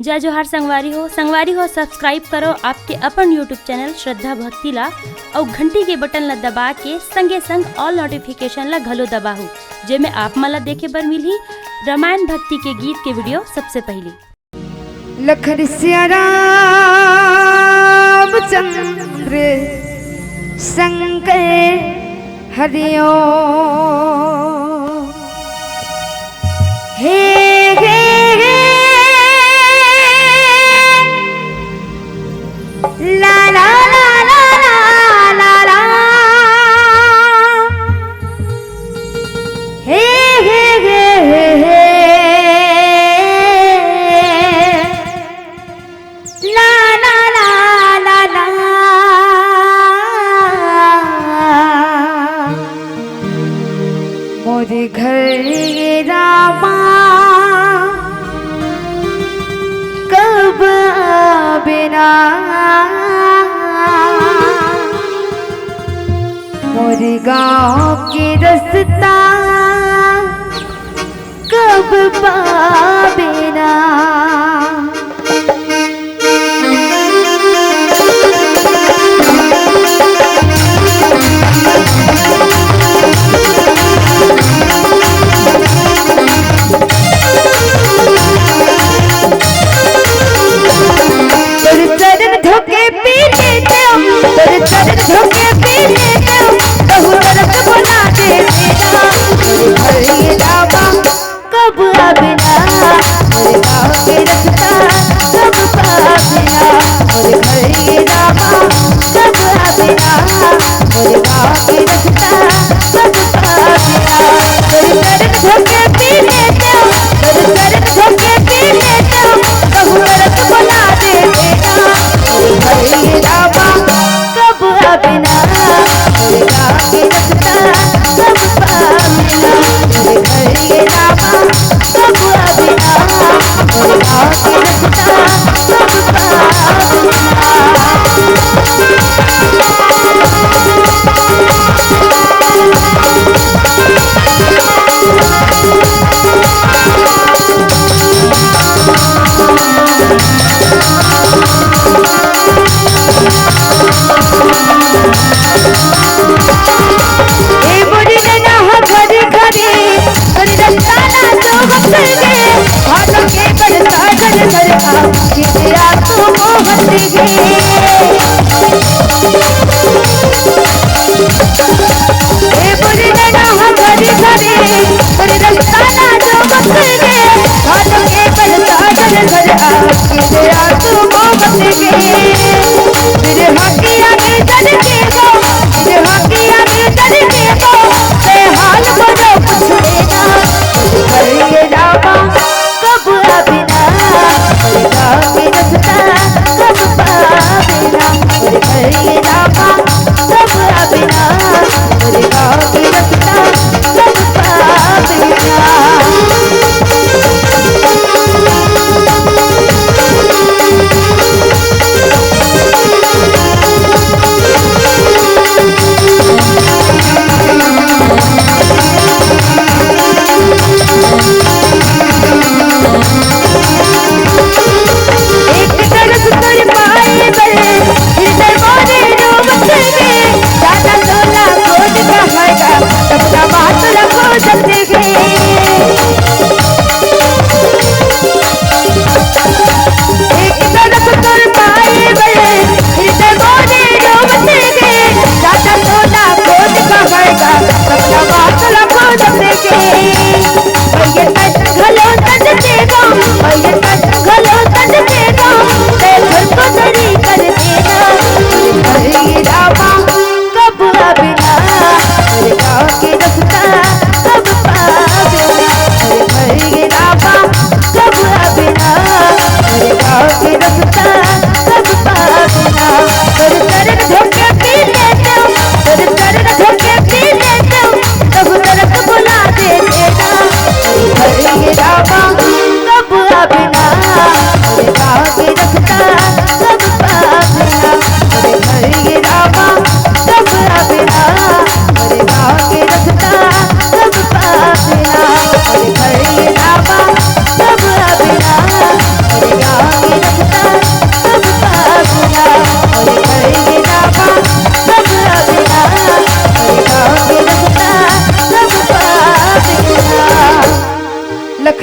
जय जोहार संगवारी हो सब्सक्राइब करो आपके अपन यूट्यूब चैनल श्रद्धा भक्ति ला और घंटी के बटन ला दबा के संगे संग ऑल नोटिफिकेशन ला घलो दबाहू जेमे आप मला देखे बर मिलही रामायण भक्ति के गीत के वीडियो सबसे पहले। लखन सिया चंद्र शंकर हरिओ हे हे हे ला ला ला ला ला ला हे हे हे हे ला ला ला ला ला मोरे घर रामा कब बिना मोरे गाँव के रास्ता कब पाबेना।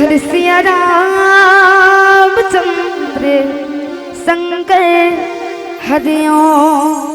लखन सिया राम चंद्र शंकर हरिओम।